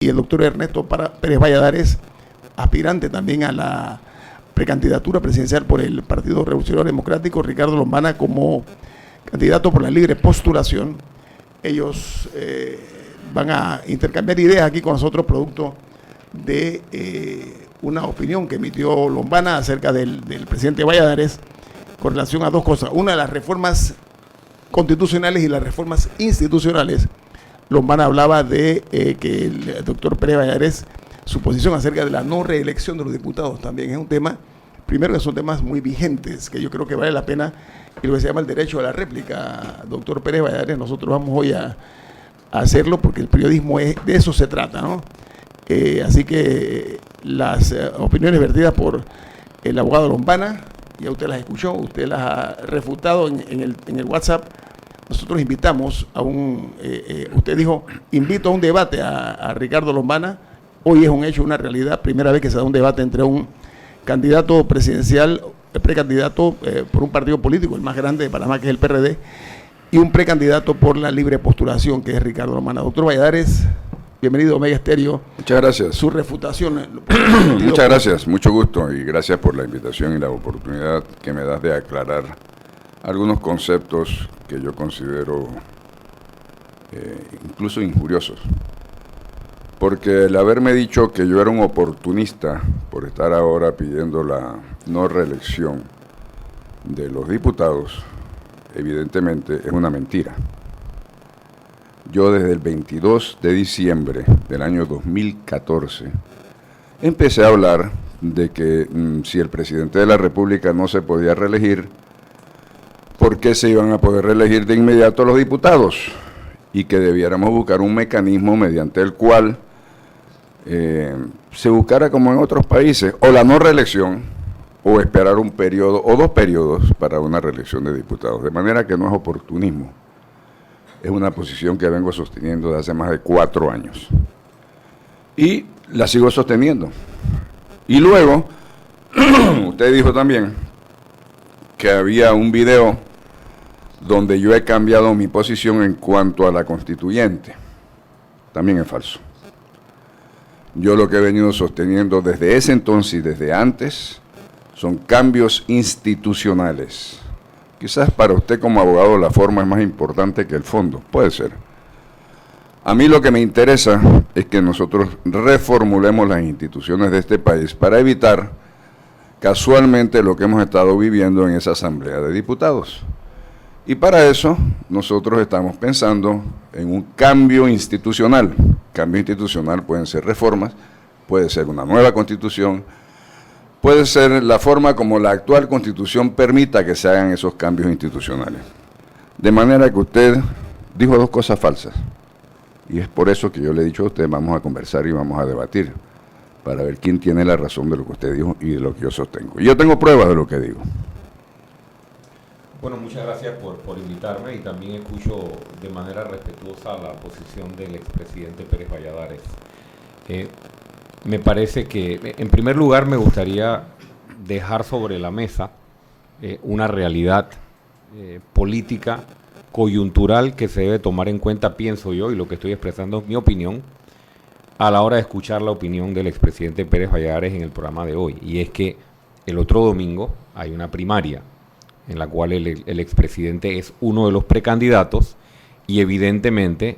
y el doctor Ernesto Pérez Valladares, aspirante también a la precandidatura presidencial por el Partido Revolucionario Democrático, Ricardo Lombana como candidato por la libre postulación. Ellos van a intercambiar ideas aquí con nosotros, producto de una opinión que emitió Lombana acerca del presidente Valladares con relación a dos cosas. Una, de las reformas constitucionales y las reformas institucionales. Lombana hablaba de que el doctor Pérez Valladares, su posición acerca de la no reelección de los diputados también es un tema, primero que son temas muy vigentes, que yo creo que vale la pena, y lo que se llama el derecho a la réplica. Doctor Pérez Valladares, nosotros vamos hoy a hacerlo porque el periodismo de eso se trata, ¿no? Así que las opiniones vertidas por el abogado Lombana, ya usted las escuchó, usted las ha refutado en el WhatsApp. Nosotros invitamos a usted dijo, invito a un debate a Ricardo Lombana. Hoy es un hecho, una realidad, primera vez que se da un debate entre un candidato presidencial, precandidato por un partido político, el más grande de Panamá, que es el PRD, y un precandidato por la libre postulación, que es Ricardo Lombana. Doctor Valladares, bienvenido a Omega Estéreo. Muchas gracias. Su refutación. Muchas gracias, mucho gusto y gracias por la invitación y la oportunidad que me das de aclarar algunos conceptos que yo considero incluso injuriosos. Porque el haberme dicho que yo era un oportunista por estar ahora pidiendo la no reelección de los diputados, evidentemente es una mentira. Yo desde el 22 de diciembre del año 2014 empecé a hablar de que si el presidente de la República no se podía reelegir, ¿por qué se iban a poder reelegir de inmediato los diputados? Y que debiéramos buscar un mecanismo mediante el cual se buscara, como en otros países, o la no reelección, o esperar un periodo o 2 periodos para una reelección de diputados. De manera que no es oportunismo. Es una posición que vengo sosteniendo desde hace más de 4 años. Y la sigo sosteniendo. Y luego, usted dijo también que había un video donde yo he cambiado mi posición en cuanto a la constituyente. También es falso. Yo lo que he venido sosteniendo desde ese entonces y desde antes son cambios institucionales. Quizás para usted como abogado la forma es más importante que el fondo, puede ser. A mí lo que me interesa es que nosotros reformulemos las instituciones de este país para evitar casualmente lo que hemos estado viviendo en esa Asamblea de Diputados. Y para eso nosotros estamos pensando en un cambio institucional. Cambio institucional pueden ser reformas, puede ser una nueva constitución, puede ser la forma como la actual constitución permita que se hagan esos cambios institucionales. De manera que usted dijo 2 cosas falsas. Y es por eso que yo le he dicho a usted, vamos a conversar y vamos a debatir, para ver quién tiene la razón de lo que usted dijo y de lo que yo sostengo. Y yo tengo pruebas de lo que digo. Bueno, muchas gracias por invitarme y también escucho de manera respetuosa la posición del expresidente Pérez Valladares. Me parece que, en primer lugar, me gustaría dejar sobre la mesa una realidad política, coyuntural, que se debe tomar en cuenta, pienso yo, y lo que estoy expresando es mi opinión, a la hora de escuchar la opinión del expresidente Pérez Valladares en el programa de hoy. Y es que el otro domingo hay una primaria en la cual el expresidente es uno de los precandidatos y evidentemente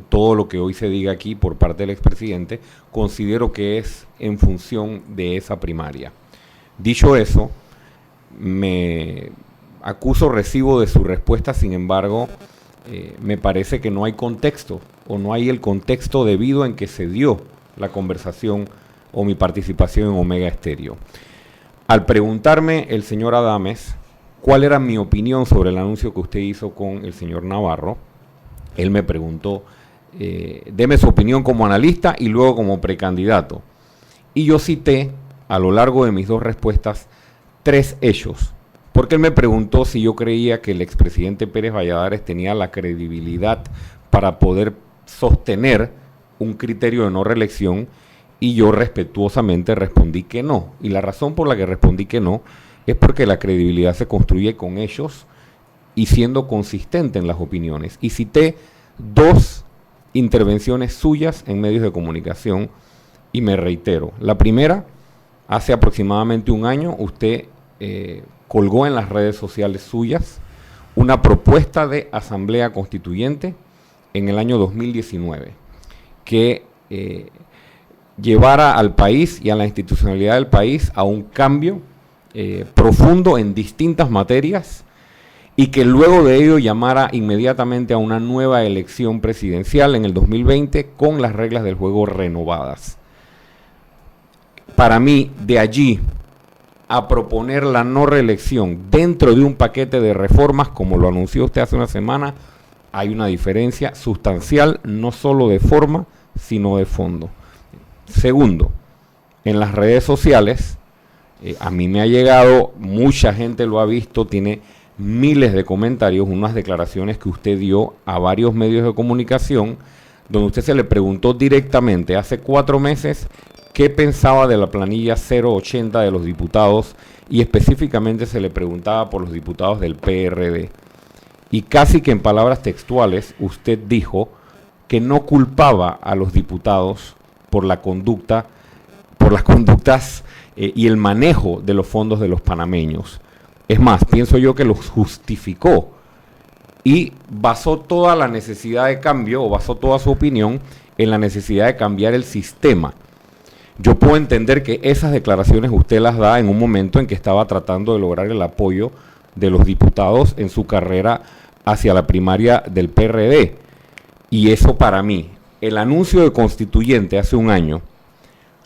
todo lo que hoy se diga aquí por parte del expresidente considero que es en función de esa primaria. Dicho eso, me recibo de su respuesta, sin embargo, me parece que no hay contexto o no hay el contexto debido en que se dio la conversación o mi participación en Omega Estéreo. Al preguntarme el señor Adames cuál era mi opinión sobre el anuncio que usted hizo con el señor Navarro, él me preguntó, deme su opinión como analista y luego como precandidato. Y yo cité a lo largo de mis 2 respuestas 3 hechos, porque él me preguntó si yo creía que el expresidente Pérez Valladares tenía la credibilidad para poder sostener un criterio de no reelección, y yo respetuosamente respondí que no. Y la razón por la que respondí que no es porque la credibilidad se construye con hechos y siendo consistente en las opiniones. Y cité 2 intervenciones suyas en medios de comunicación y me reitero. La primera, hace aproximadamente un año, usted colgó en las redes sociales suyas una propuesta de asamblea constituyente en el año 2019 que llevara al país y a la institucionalidad del país a un cambio profundo en distintas materias y que luego de ello llamara inmediatamente a una nueva elección presidencial en el 2020 con las reglas del juego renovadas. Para mí, de allí a proponer la no reelección dentro de un paquete de reformas, como lo anunció usted hace una semana, hay una diferencia sustancial, no solo de forma, sino de fondo. Segundo, en las redes sociales, a mí me ha llegado, mucha gente lo ha visto, tiene miles de comentarios, unas declaraciones que usted dio a varios medios de comunicación, donde usted se le preguntó directamente hace 4 meses qué pensaba de la planilla 080 de los diputados y específicamente se le preguntaba por los diputados del PRD. Y casi que en palabras textuales usted dijo que no culpaba a los diputados por la conducta, por las conductas y el manejo de los fondos de los panameños. Es más, pienso yo que los justificó y basó toda la necesidad de cambio, o basó toda su opinión en la necesidad de cambiar el sistema. Yo puedo entender que esas declaraciones usted las da en un momento en que estaba tratando de lograr el apoyo de los diputados en su carrera hacia la primaria del PRD. Y eso para mí, el anuncio de constituyente hace un año,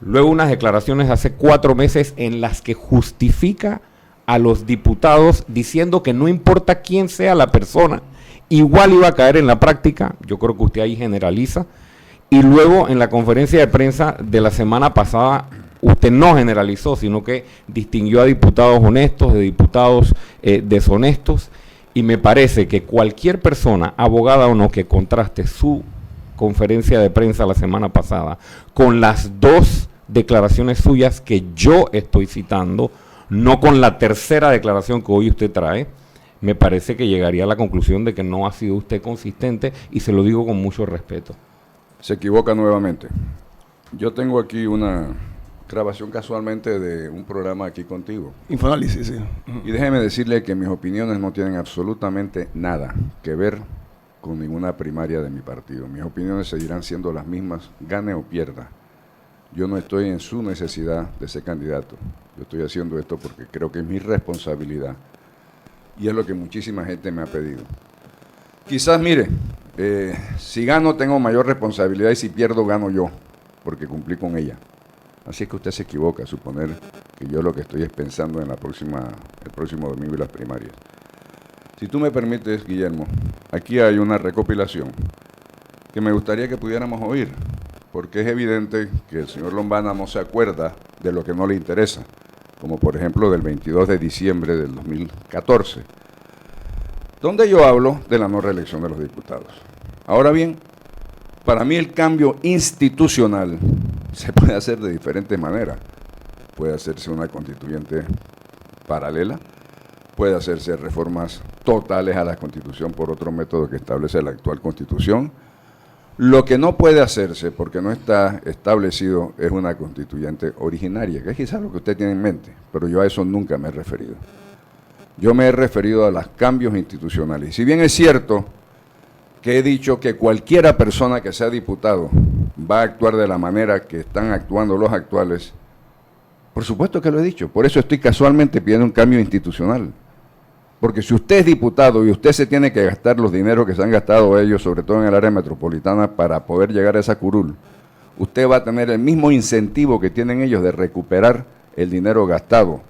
luego unas declaraciones hace 4 meses en las que justifica a los diputados diciendo que no importa quién sea la persona, igual iba a caer en la práctica. Yo creo que usted ahí generaliza. Y luego en la conferencia de prensa de la semana pasada, usted no generalizó, sino que distinguió a diputados honestos de diputados deshonestos. Y me parece que cualquier persona, abogada o no, que contraste su conferencia de prensa la semana pasada con las 2 declaraciones suyas que yo estoy citando, no con la tercera declaración que hoy usted trae, me parece que llegaría a la conclusión de que no ha sido usted consistente, y se lo digo con mucho respeto. Se equivoca nuevamente. Yo tengo aquí una grabación casualmente de un programa aquí contigo. Infoanálisis, sí. Y déjeme decirle que mis opiniones no tienen absolutamente nada que ver con ninguna primaria de mi partido. Mis opiniones seguirán siendo las mismas, gane o pierda. Yo no estoy en su necesidad de ser candidato. Yo estoy haciendo esto porque creo que es mi responsabilidad. Y es lo que muchísima gente me ha pedido. Quizás, mire, si gano tengo mayor responsabilidad y si pierdo gano yo, porque cumplí con ella. Así es que usted se equivoca a suponer que yo lo que estoy es pensando en el próximo domingo y las primarias. Si tú me permites, Guillermo, aquí hay una recopilación que me gustaría que pudiéramos oír, porque es evidente que el señor Lombana no se acuerda de lo que no le interesa, como por ejemplo del 22 de diciembre del 2014, donde yo hablo de la no reelección de los diputados. Ahora bien, para mí el cambio institucional se puede hacer de diferentes maneras. Puede hacerse una constituyente paralela, puede hacerse reformas totales a la Constitución por otro método que establece la actual Constitución. Lo que no puede hacerse, porque no está establecido, es una constituyente originaria, que es quizás lo que usted tiene en mente, pero yo a eso nunca me he referido. Yo me he referido a los cambios institucionales. Y si bien es cierto que he dicho que cualquiera persona que sea diputado va a actuar de la manera que están actuando los actuales, por supuesto que lo he dicho. Por eso estoy casualmente pidiendo un cambio institucional. Porque si usted es diputado y usted se tiene que gastar los dineros que se han gastado ellos, sobre todo en el área metropolitana, para poder llegar a esa curul, usted va a tener el mismo incentivo que tienen ellos de recuperar el dinero gastado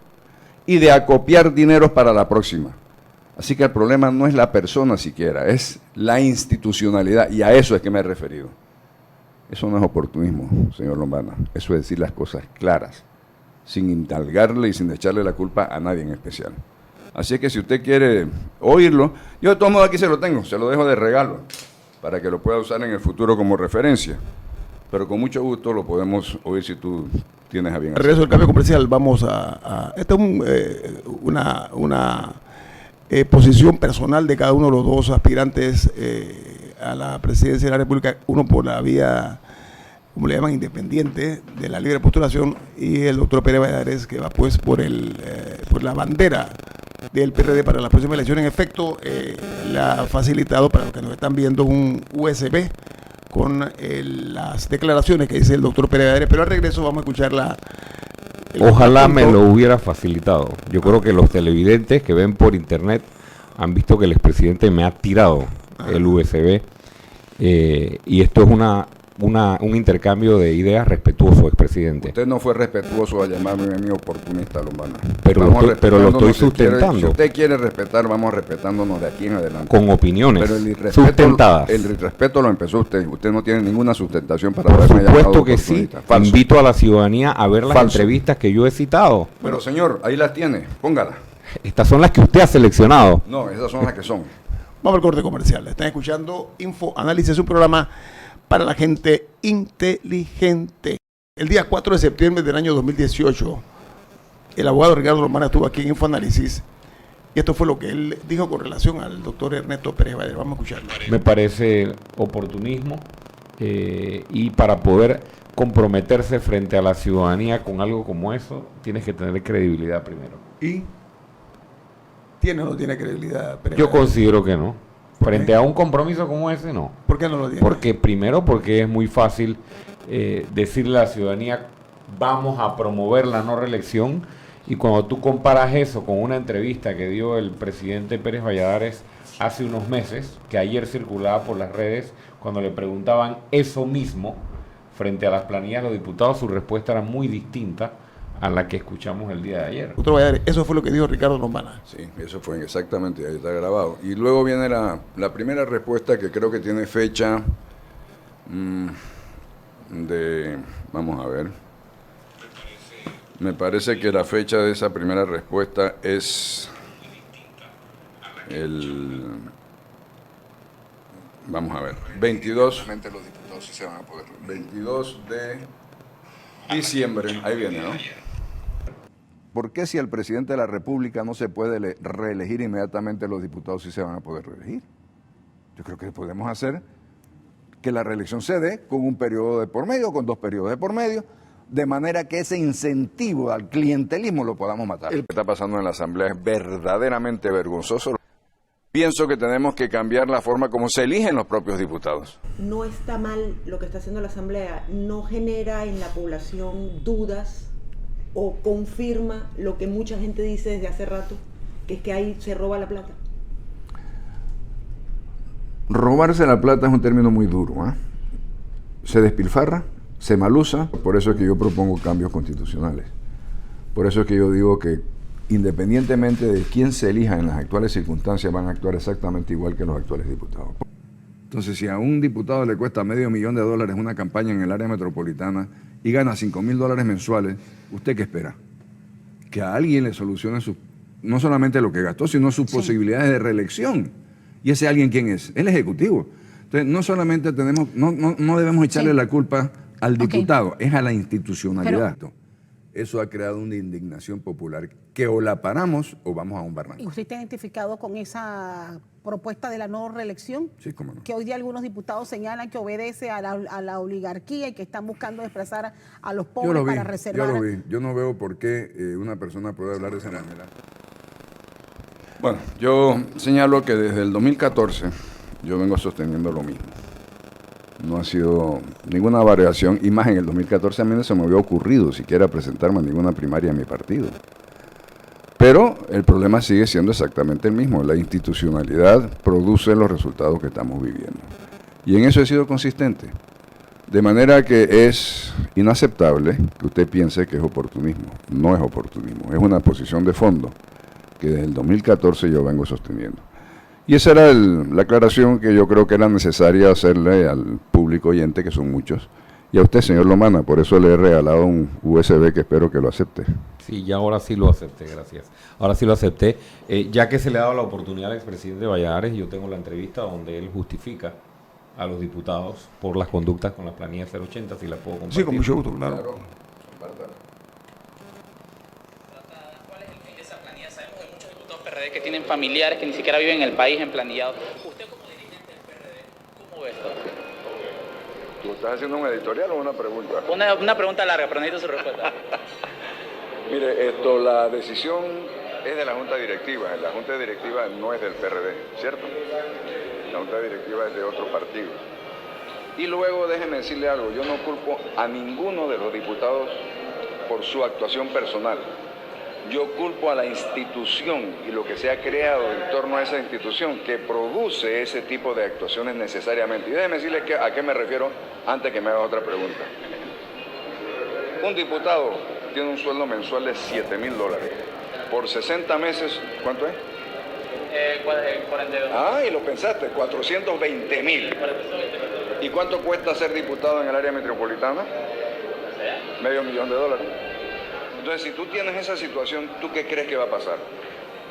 y de acopiar dineros para la próxima. Así que el problema no es la persona siquiera, es la institucionalidad, y a eso es que me he referido. Eso no es oportunismo, señor Lombana, eso es decir las cosas claras, sin indalgarle y sin echarle la culpa a nadie en especial. Así que si usted quiere oírlo, yo de todos modos aquí se lo tengo, se lo dejo de regalo, para que lo pueda usar en el futuro como referencia. Pero con mucho gusto lo podemos oír si tú tienes a bien. Al regreso del cambio comercial vamos esta es una posición personal de cada uno de los 2 aspirantes a la presidencia de la República, uno por la vía, como le llaman, independiente, de la libre postulación, y el doctor Pérez Valladares, que va pues por la bandera del PRD para la próxima elección. En efecto, le ha facilitado, para los que nos están viendo, un USB con las declaraciones que dice el doctor Pérez Valladares, pero al regreso vamos a escuchar Ojalá me lo hubiera facilitado. Yo creo que los televidentes que ven por internet han visto que el expresidente me ha tirado el USB, y esto es un intercambio de ideas respetuoso, expresidente. Usted no fue respetuoso al llamarme a mí oportunista, Lombana. Pero lo estoy sustentando. Si usted quiere respetar, vamos respetándonos de aquí en adelante. Con opiniones pero sustentadas. El respeto lo empezó usted. Usted no tiene ninguna sustentación para Por haberme llamado supuesto que sí. Falso. Invito a la ciudadanía a ver las Falso. entrevistas que yo he citado. Pero señor, ahí las tiene. Póngala. Estas son las que usted ha seleccionado. No, esas son las que son. Vamos al corte comercial. Están escuchando Info Análisis, un programa para la gente inteligente. El día 4 de septiembre del año 2018, el abogado Ricardo Lombana estuvo aquí en Infoanálisis, y esto fue lo que él dijo con relación al doctor Ernesto Pérez Valladares. Vamos a escucharlo. Me parece oportunismo, y para poder comprometerse frente a la ciudadanía con algo como eso, tienes que tener credibilidad primero. ¿Y tiene o no tiene credibilidad Pérez Yo Valladares? considero que no. Frente a un compromiso como ese, no. ¿Por qué no lo tiene? Porque es muy fácil decirle a la ciudadanía, vamos a promover la no reelección, y cuando tú comparas eso con una entrevista que dio el presidente Pérez Valladares hace unos meses, que ayer circulaba por las redes, cuando le preguntaban eso mismo frente a las planillas de los diputados, su respuesta era muy distinta a la que escuchamos el día de ayer. Doctor Valladares, eso fue lo que dijo Ricardo Lombana. Sí, eso fue exactamente, ahí está grabado. Y luego viene la primera respuesta, que creo que tiene fecha vamos a ver. Me parece que la fecha de esa primera respuesta es vamos a ver, 22 de diciembre, ahí viene, ¿no? ¿Por qué si el presidente de la República no se puede reelegir inmediatamente, los diputados sí se van a poder reelegir? Yo creo que podemos hacer que la reelección se dé con un periodo de por medio, con 2 periodos de por medio, de manera que ese incentivo al clientelismo lo podamos matar. Lo que está pasando en la Asamblea es verdaderamente vergonzoso. Pienso que tenemos que cambiar la forma como se eligen los propios diputados. No está mal lo que está haciendo la Asamblea, no genera en la población dudas o confirma lo que mucha gente dice desde hace rato, que es que ahí se roba la plata. Robarse la plata es un término muy duro, ¿eh? Se despilfarra, se malusa, por eso es que yo propongo cambios constitucionales. Por eso es que yo digo que independientemente de quién se elija en las actuales circunstancias, van a actuar exactamente igual que los actuales diputados. Entonces, si a un diputado le cuesta $500,000 una campaña en el área metropolitana y gana $5,000 mensuales, ¿usted qué espera? Que a alguien le solucione no solamente lo que gastó, sino sus posibilidades de reelección. ¿Y ese alguien quién es? El Ejecutivo. Entonces, no solamente no debemos echarle la culpa al diputado, es a la institucionalidad. Eso ha creado una indignación popular que o la paramos o vamos a un barranco. ¿Y usted está identificado con esa propuesta de la no reelección? Sí, cómo no. Que hoy día algunos diputados señalan que obedece a la oligarquía y que están buscando desplazar a los pobres para reservar. Yo lo vi. Yo no veo por qué una persona puede hablar de esa manera. Bueno, yo señalo que desde el 2014 yo vengo sosteniendo lo mismo. No ha sido ninguna variación, y más en el 2014 a mí no se me había ocurrido siquiera presentarme a ninguna primaria en mi partido. Pero el problema sigue siendo exactamente el mismo. La institucionalidad produce los resultados que estamos viviendo. Y en eso he sido consistente. De manera que es inaceptable que usted piense que es oportunismo. No es oportunismo, es una posición de fondo que desde el 2014 yo vengo sosteniendo. Y esa era la aclaración que yo creo que era necesaria hacerle al público oyente, que son muchos, y a usted, señor Lombana. Por eso le he regalado un USB que espero que lo acepte. Sí, ya ahora sí lo acepté, gracias. Ahora sí lo acepté. Ya que se le ha dado la oportunidad al expresidente Valladares, yo tengo la entrevista donde él justifica a los diputados por las conductas con la planilla 080, si la puedo compartir. Sí, con mucho gusto, claro. PRD que tienen familiares que ni siquiera viven en el país emplanillado. Usted como dirigente del PRD, ¿cómo ¿Cómo ves esto? ¿Tú estás haciendo un editorial o una pregunta? Una pregunta larga, pero necesito su respuesta. Mire, la decisión es de la Junta Directiva. La Junta Directiva no es del PRD, ¿cierto? La Junta Directiva es de otro partido. Y luego déjeme decirle algo, yo no culpo a ninguno de los diputados por su actuación personal. Yo culpo a la institución y lo que se ha creado en torno a esa institución que produce ese tipo de actuaciones necesariamente. Y déjeme decirle a qué me refiero antes que me haga otra pregunta. Un diputado tiene un sueldo mensual de $7,000. Por 60 meses, ¿cuánto es? 42. Ah, y lo pensaste, 420,000. ¿Y cuánto cuesta ser diputado en el área metropolitana? $500,000. Entonces, si tú tienes esa situación, ¿tú qué crees que va a pasar?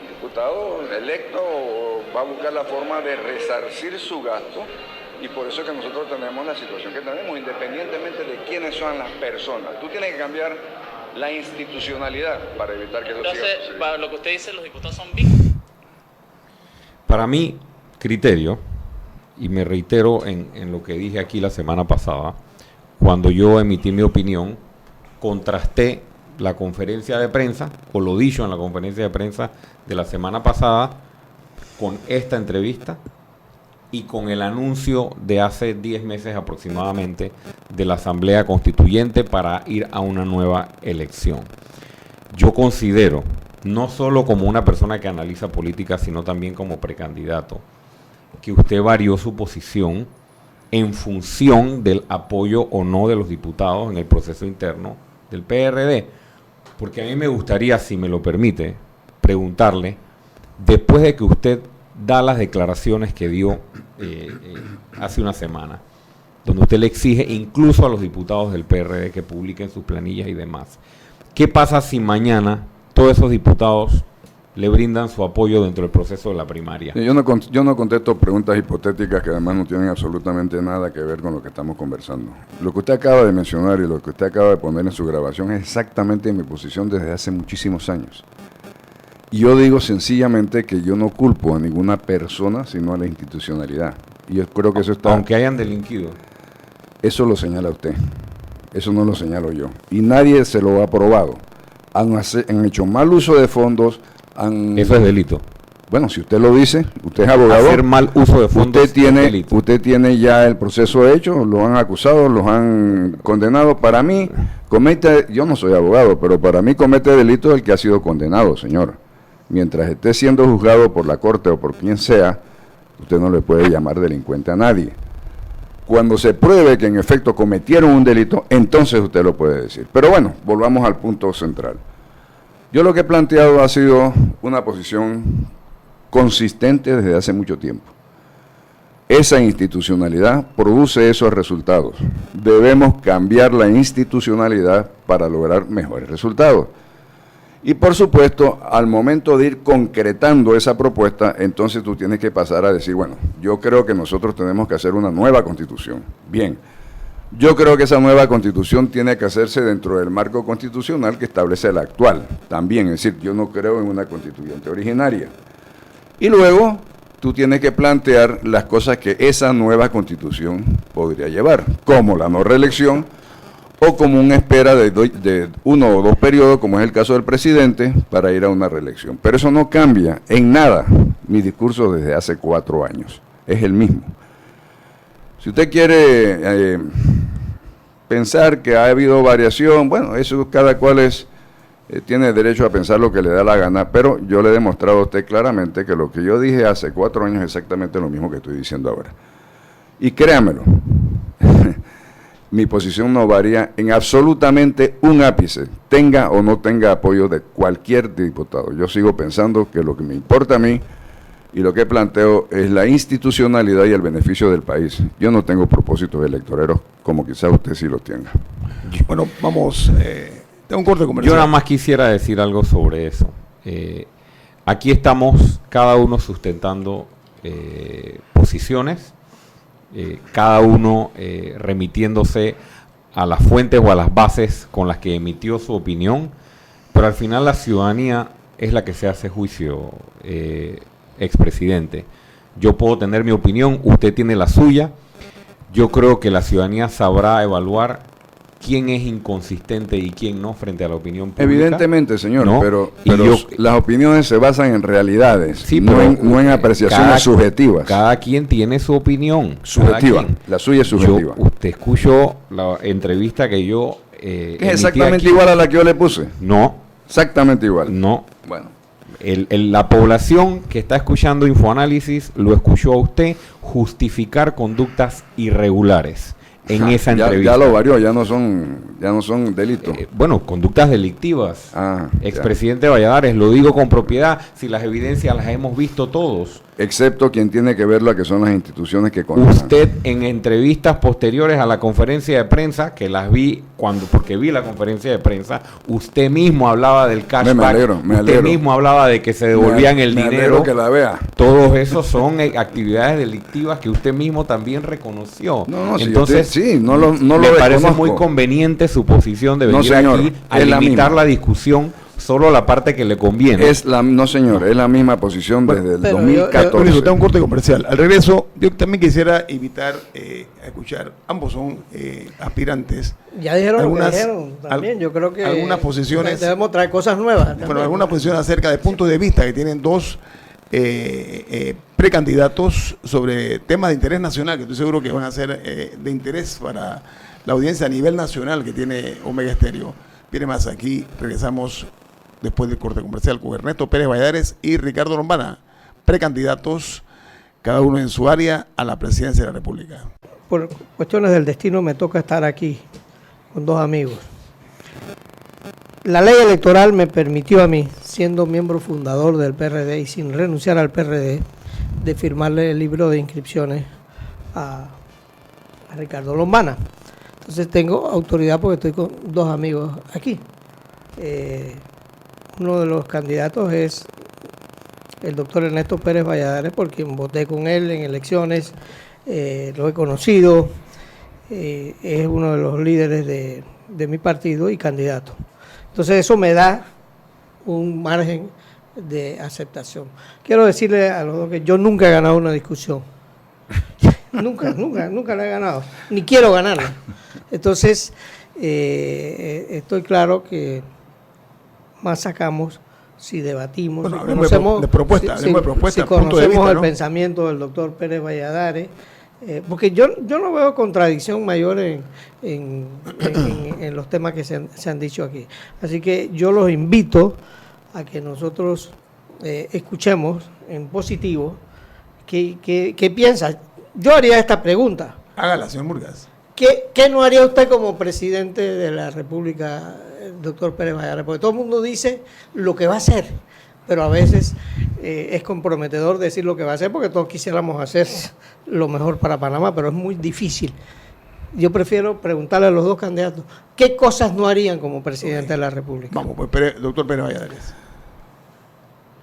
El diputado electo va a buscar la forma de resarcir su gasto, y por eso es que nosotros tenemos la situación que tenemos, independientemente de quiénes son las personas. Tú tienes que cambiar la institucionalidad para evitar que eso siga sucediendo. Entonces, para lo que usted dice, los diputados son víctimas. Para mi criterio, y me reitero en lo que dije aquí la semana pasada, cuando yo emití mi opinión, contrasté la conferencia de prensa, o lo dicho en la conferencia de prensa de la semana pasada, con esta entrevista y con el anuncio de hace 10 meses aproximadamente de la Asamblea Constituyente para ir a una nueva elección. Yo considero, no solo como una persona que analiza política, sino también como precandidato, que usted varió su posición en función del apoyo o no de los diputados en el proceso interno del PRD. Porque a mí me gustaría, si me lo permite, preguntarle, después de que usted da las declaraciones que dio hace una semana, donde usted le exige incluso a los diputados del PRD que publiquen sus planillas y demás, ¿qué pasa si mañana todos esos diputados le brindan su apoyo dentro del proceso de la primaria? Yo no contesto preguntas hipotéticas que además no tienen absolutamente nada que ver con lo que estamos conversando. Lo que usted acaba de mencionar y lo que usted acaba de poner en su grabación es exactamente mi posición desde hace muchísimos años. Y yo digo sencillamente que yo no culpo a ninguna persona, sino a la institucionalidad. Y yo creo que eso está... Aunque hayan delinquido. Eso lo señala usted. Eso no lo señalo yo. Y nadie se lo ha probado. Han hecho mal uso de fondos. Eso es delito. Bueno, si usted lo dice, usted es abogado. Hacer mal uso de fondos usted tiene ya el proceso hecho, lo han acusado, los han condenado. Para mí, yo no soy abogado, pero para mí comete delito el que ha sido condenado, señor. Mientras esté siendo juzgado por la corte o por quien sea, usted no le puede llamar delincuente a nadie. Cuando se pruebe que en efecto cometieron un delito, entonces usted lo puede decir. Pero bueno, volvamos al punto central. Yo lo que he planteado ha sido una posición consistente desde hace mucho tiempo. Esa institucionalidad produce esos resultados. Debemos cambiar la institucionalidad para lograr mejores resultados. Y por supuesto, al momento de ir concretando esa propuesta, entonces tú tienes que pasar a decir, bueno, yo creo que nosotros tenemos que hacer una nueva constitución. Bien, yo creo que esa nueva constitución tiene que hacerse dentro del marco constitucional que establece la actual. También, es decir, yo no creo en una constituyente originaria. Y luego, tú tienes que plantear las cosas que esa nueva constitución podría llevar, como la no reelección, o como una espera de 1 o 2 periodos, como es el caso del presidente, para ir a una reelección. Pero eso no cambia en nada mi discurso desde hace 4 años. Es el mismo. Si usted quiere pensar que ha habido variación, bueno, eso cada cual tiene derecho a pensar lo que le da la gana, pero yo le he demostrado a usted claramente que lo que yo dije hace 4 años es exactamente lo mismo que estoy diciendo ahora. Y créamelo, mi posición no varía en absolutamente un ápice, tenga o no tenga apoyo de cualquier diputado. Yo sigo pensando que lo que me importa a mí y lo que planteo es la institucionalidad y el beneficio del país. Yo no tengo propósitos electoreros como quizás usted sí lo tenga. Bueno, vamos, tengo un corte comercial. Yo nada más quisiera decir algo sobre eso. Aquí estamos cada uno sustentando posiciones, cada uno remitiéndose a las fuentes o a las bases con las que emitió su opinión, pero al final la ciudadanía es la que se hace juicio, expresidente. Yo puedo tener mi opinión, usted tiene la suya, Yo creo que la ciudadanía sabrá evaluar quién es inconsistente y quién no frente a la opinión pública. Evidentemente, señor, ¿no? pero yo, las opiniones se basan en realidades, sí, no en apreciaciones subjetivas. Cada quien tiene su opinión. Subjetiva, la suya es subjetiva. Usted escuchó la entrevista que yo ¿Es exactamente igual a la que yo le puse? No. Exactamente igual. No. Bueno. La población que está escuchando Infoanálisis lo escuchó a usted justificar conductas irregulares en esa entrevista. Ya lo varió, ya no son delitos. Bueno, conductas delictivas. Expresidente Valladares, lo digo con propiedad, si las evidencias las hemos visto todos. Excepto quien tiene que verlo, que son las instituciones que conocen. Usted en entrevistas posteriores a la conferencia de prensa, que las vi porque vi la conferencia de prensa, usted mismo hablaba del cashback, me alegro. Usted mismo hablaba de que se devolvían el dinero. Que la vea. Todos esos son actividades delictivas que usted mismo también reconoció. Entonces, me parece muy conveniente su posición de venir aquí a limitar la discusión solo la parte que le conviene. No, señor, es la misma posición desde el 2014. Yo tengo un corte comercial. Al regreso, yo también quisiera invitar a escuchar, ambos son aspirantes. Ya dijeron lo que dijeron también. Yo creo que algunas posiciones debemos traer cosas nuevas. También. Bueno, algunas posiciones acerca de puntos de vista que tienen dos precandidatos sobre temas de interés nacional, que estoy seguro que van a ser de interés para la audiencia a nivel nacional que tiene Omega Estéreo. Viene más aquí, regresamos después del corte comercial con Ernesto Pérez Valladares y Ricardo Lombana, precandidatos, cada uno en su área, a la presidencia de la República. Por cuestiones del destino me toca estar aquí con dos amigos. La ley electoral me permitió a mí, siendo miembro fundador del PRD y sin renunciar al PRD, de firmarle el libro de inscripciones a Ricardo Lombana. Entonces tengo autoridad porque estoy con dos amigos aquí. Uno de los candidatos es el doctor Ernesto Pérez Valladares, por quien voté con él en elecciones, lo he conocido, es uno de los líderes de mi partido y candidato. Entonces eso me da un margen de aceptación. Quiero decirle a los dos que yo nunca he ganado una discusión. Nunca la he ganado, ni quiero ganarla. Entonces, estoy claro que más sacamos si debatimos, bueno, si conocemos, de propuesta, si conocemos el pensamiento del doctor Pérez Valladares, porque yo no veo contradicción mayor en los temas que se han dicho aquí. Así que yo los invito a que nosotros escuchemos en positivo qué piensa. Yo haría esta pregunta. Hágala, señor Murgas. ¿Qué no haría usted como presidente de la República, doctor Pérez Valladares? Porque todo el mundo dice lo que va a hacer, pero a veces es comprometedor decir lo que va a hacer porque todos quisiéramos hacer lo mejor para Panamá, pero es muy difícil. Yo prefiero preguntarle a los dos candidatos qué cosas no harían como presidente de la República. Vamos, pues, doctor Pérez Valladares.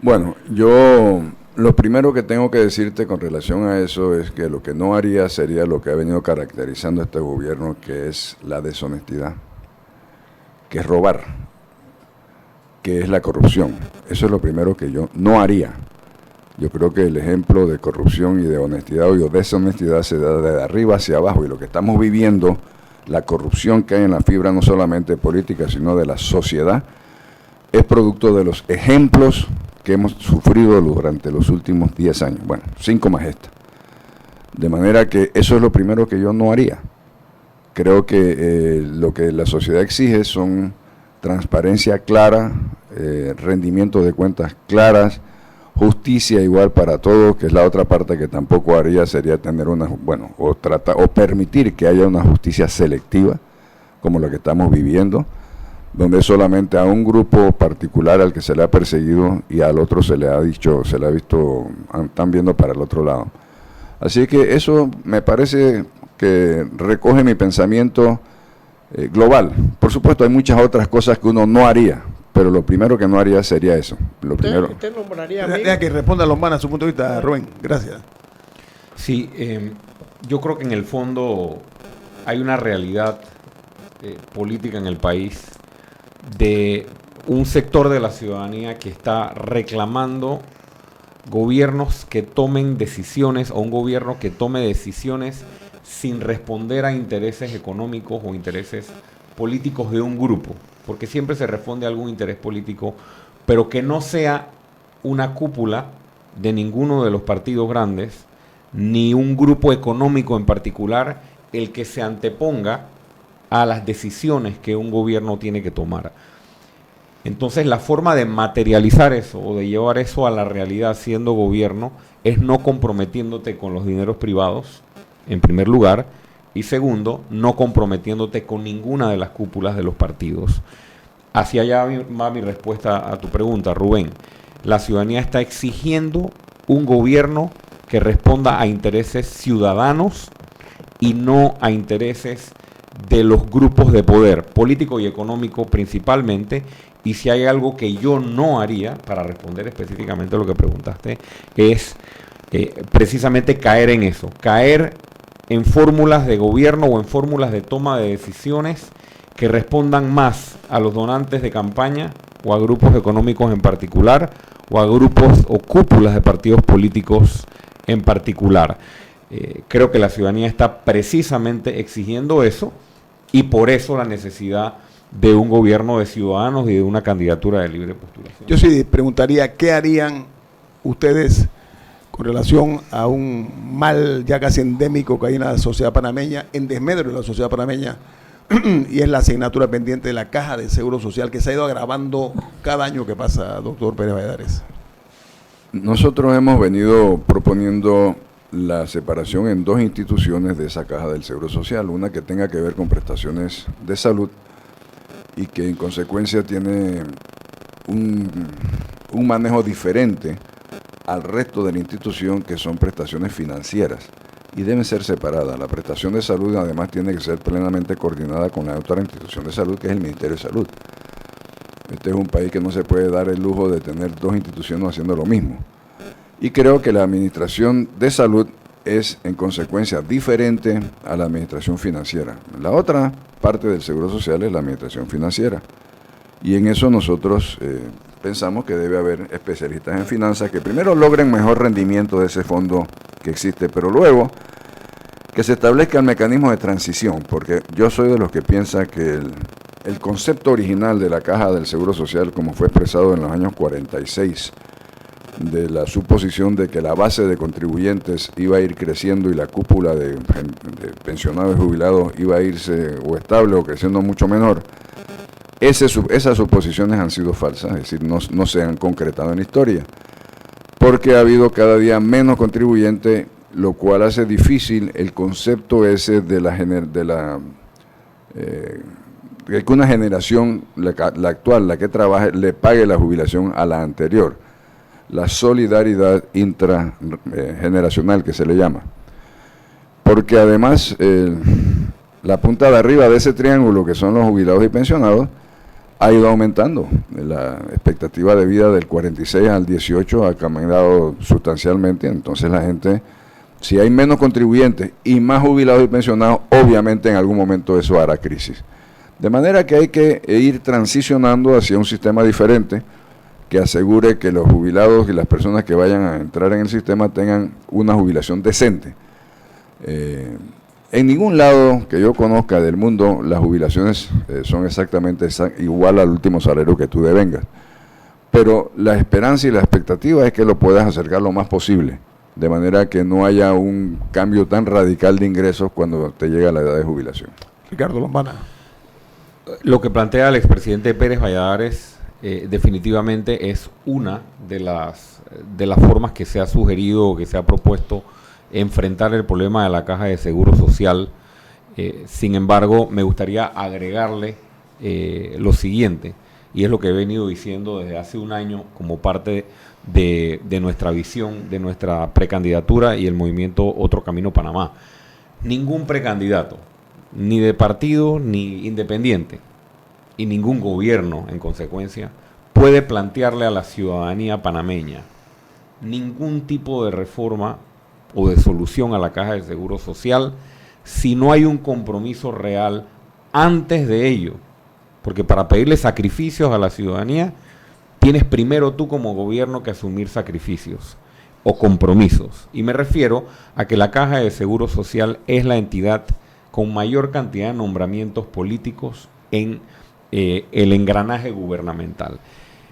Bueno, yo lo primero que tengo que decirte con relación a eso es que lo que no haría sería lo que ha venido caracterizando a este gobierno, que es la deshonestidad, que es robar, que es la corrupción. Eso es lo primero que yo no haría. Yo creo que el ejemplo de corrupción y de honestidad o deshonestidad se da de arriba hacia abajo, y lo que estamos viviendo, la corrupción que hay en la fibra no solamente política, sino de la sociedad, es producto de los ejemplos que hemos sufrido durante los últimos 10 años, bueno, 5 más esta. De manera que eso es lo primero que yo no haría. Creo que lo que la sociedad exige son transparencia clara, rendimiento de cuentas claras, justicia igual para todos, que es la otra parte que tampoco haría, sería tener o permitir que haya una justicia selectiva, como la que estamos viviendo, donde solamente a un grupo particular al que se le ha perseguido y al otro se le ha dicho, se le ha visto, están viendo para el otro lado. Así que eso me parece que recoge mi pensamiento global. Por supuesto hay muchas otras cosas que uno no haría, pero lo primero que no haría sería eso. ¿Usted nombraría a mí? Deja que responda Lombana a su punto de vista, Rubén. Gracias. Sí, yo creo que en el fondo hay una realidad política en el país de un sector de la ciudadanía que está reclamando gobiernos que tomen decisiones, o un gobierno que tome decisiones sin responder a intereses económicos o intereses políticos de un grupo, porque siempre se responde a algún interés político, pero que no sea una cúpula de ninguno de los partidos grandes, ni un grupo económico en particular, el que se anteponga a las decisiones que un gobierno tiene que tomar. Entonces la forma de materializar eso o de llevar eso a la realidad siendo gobierno es no comprometiéndote con los dineros privados, en primer lugar, y segundo, no comprometiéndote con ninguna de las cúpulas de los partidos. Hacia allá va mi respuesta a tu pregunta, Rubén. La ciudadanía está exigiendo un gobierno que responda a intereses ciudadanos y no a intereses de los grupos de poder, político y económico principalmente. Y si hay algo que yo no haría, para responder específicamente a lo que preguntaste, es precisamente caer en eso, caer en fórmulas de gobierno o en fórmulas de toma de decisiones que respondan más a los donantes de campaña o a grupos económicos en particular o a grupos o cúpulas de partidos políticos en particular. Creo que la ciudadanía está precisamente exigiendo eso y por eso la necesidad de un gobierno de ciudadanos y de una candidatura de libre postulación. Yo sí preguntaría, ¿qué harían ustedes con relación a un mal ya casi endémico que hay en la sociedad panameña, en desmedro de la sociedad panameña, y es la asignatura pendiente de la Caja de Seguro Social, que se ha ido agravando cada año que pasa, doctor Pérez Valladares? Nosotros hemos venido proponiendo la separación en dos instituciones de esa Caja del Seguro Social, una que tenga que ver con prestaciones de salud y que en consecuencia tiene un manejo diferente al resto de la institución, que son prestaciones financieras, y deben ser separadas. La prestación de salud además tiene que ser plenamente coordinada con la otra institución de salud, que es el Ministerio de Salud. Este es un país que no se puede dar el lujo de tener dos instituciones haciendo lo mismo. Y creo que la administración de salud es en consecuencia diferente a la administración financiera. La otra parte del Seguro Social es la administración financiera. Y en eso nosotros pensamos que debe haber especialistas en finanzas que primero logren mejor rendimiento de ese fondo que existe, pero luego que se establezca el mecanismo de transición, porque yo soy de los que piensa que el concepto original de la Caja del Seguro Social, como fue expresado en los años 46, de la suposición de que la base de contribuyentes iba a ir creciendo y la cúpula de pensionados y jubilados iba a irse o estable o creciendo mucho menor, esas suposiciones han sido falsas, es decir, no se han concretado en la historia, porque ha habido cada día menos contribuyentes, lo cual hace difícil el concepto ese de que una generación, la actual, la que trabaje, le pague la jubilación a la anterior. La solidaridad intrageneracional que se le llama. Porque además la punta de arriba de ese triángulo, que son los jubilados y pensionados, ha ido aumentando. La expectativa de vida del 46 al 18 ha cambiado sustancialmente. Entonces la gente, si hay menos contribuyentes y más jubilados y pensionados, obviamente en algún momento eso hará crisis. De manera que hay que ir transicionando hacia un sistema diferente que asegure que los jubilados y las personas que vayan a entrar en el sistema tengan una jubilación decente. En ningún lado que yo conozca del mundo las jubilaciones son exactamente igual al último salario que tú devengas, pero la esperanza y la expectativa es que lo puedas acercar lo más posible, de manera que no haya un cambio tan radical de ingresos cuando te llega la edad de jubilación. Ricardo Lombana. Lo que plantea el expresidente Pérez Valladares definitivamente es una de las formas que se ha sugerido o que se ha propuesto enfrentar el problema de la Caja de Seguro Social. Sin embargo, me gustaría agregarle lo siguiente, y es lo que he venido diciendo desde hace un año como parte de nuestra visión, de nuestra precandidatura y el movimiento Otro Camino Panamá. Ningún precandidato, ni de partido ni independiente, y ningún gobierno, en consecuencia, puede plantearle a la ciudadanía panameña ningún tipo de reforma o de solución a la Caja de Seguro Social si no hay un compromiso real antes de ello. Porque para pedirle sacrificios a la ciudadanía, tienes primero tú como gobierno que asumir sacrificios. o compromisos. Y me refiero a que la Caja de Seguro Social es la entidad con mayor cantidad de nombramientos políticos en el engranaje gubernamental.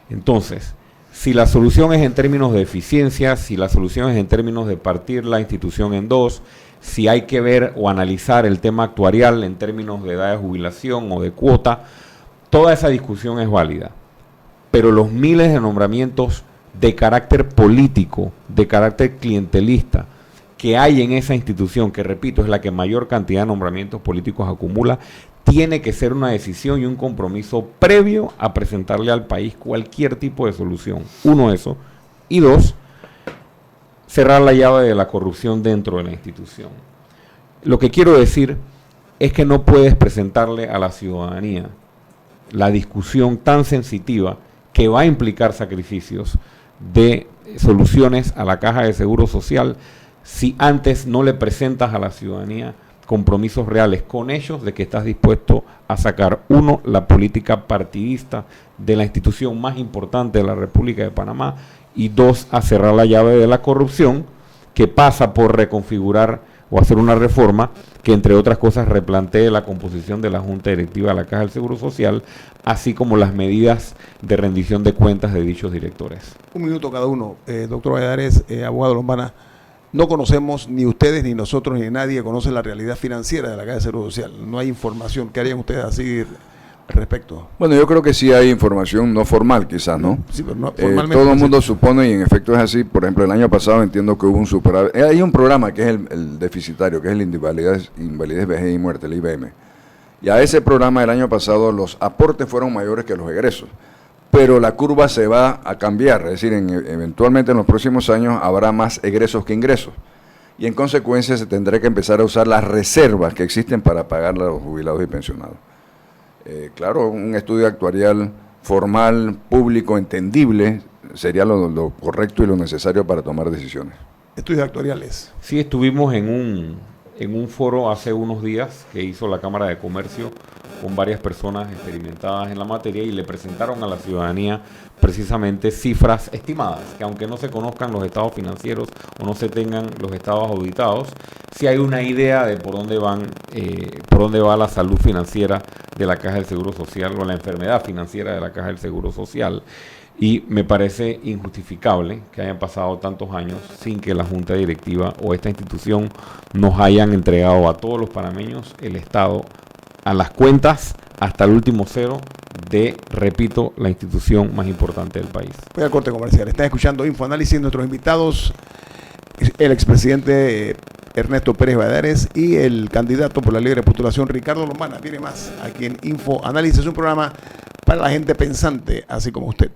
Entonces, si la solución es en términos de eficiencia, si la solución es en términos de partir la institución en dos, si hay que ver o analizar el tema actuarial en términos de edad de jubilación o de cuota, toda esa discusión es válida. Pero los miles de nombramientos de carácter político, de carácter clientelista, que hay en esa institución, que repito, es la que mayor cantidad de nombramientos políticos acumula, tiene que ser una decisión y un compromiso previo a presentarle al país cualquier tipo de solución. Uno, eso. Y dos, cerrar la llave de la corrupción dentro de la institución. Lo que quiero decir es que no puedes presentarle a la ciudadanía la discusión tan sensitiva que va a implicar sacrificios de soluciones a la Caja de Seguro Social si antes no le presentas a la ciudadanía compromisos reales con ellos de que estás dispuesto a sacar, uno, la política partidista de la institución más importante de la República de Panamá, y dos, a cerrar la llave de la corrupción, que pasa por reconfigurar o hacer una reforma que, entre otras cosas, replantee la composición de la Junta Directiva de la Caja del Seguro Social, así como las medidas de rendición de cuentas de dichos directores. Un minuto cada uno. Doctor Valladares, abogado Lombana, no conocemos, ni ustedes, ni nosotros, ni nadie conoce la realidad financiera de la Caja de Seguro Social. No hay información. ¿Qué harían ustedes así al respecto? Bueno, yo creo que sí hay información no formal, quizás, ¿no? Sí, pero no formalmente. Todo el mundo supone, y en efecto es así. Por ejemplo, el año pasado entiendo que hubo un superávit. Hay un programa que es el deficitario, que es el invalidez, vejez y muerte, el IBM. Y a ese programa el año pasado los aportes fueron mayores que los egresos. Pero la curva se va a cambiar, es decir, eventualmente en los próximos años habrá más egresos que ingresos. Y en consecuencia se tendrá que empezar a usar las reservas que existen para pagar a los jubilados y pensionados. Claro, un estudio actuarial formal, público, entendible, sería lo correcto y lo necesario para tomar decisiones. Estudios actuariales. Sí, estuvimos en un foro hace unos días que hizo la Cámara de Comercio con varias personas experimentadas en la materia y le presentaron a la ciudadanía precisamente cifras estimadas, que aunque no se conozcan los estados financieros o no se tengan los estados auditados, sí hay una idea de por dónde va la salud financiera de la Caja del Seguro Social o la enfermedad financiera de la Caja del Seguro Social. Y me parece injustificable que hayan pasado tantos años sin que la Junta Directiva o esta institución nos hayan entregado a todos los panameños el estado a las cuentas hasta el último cero de, repito, la institución más importante del país. Voy al corte comercial. Están escuchando Infoanálisis. Nuestros invitados, el expresidente Ernesto Pérez Valladares y el candidato por la libre postulación Ricardo Lombana. Viene más aquí en Infoanálisis, un programa para la gente pensante, así como usted.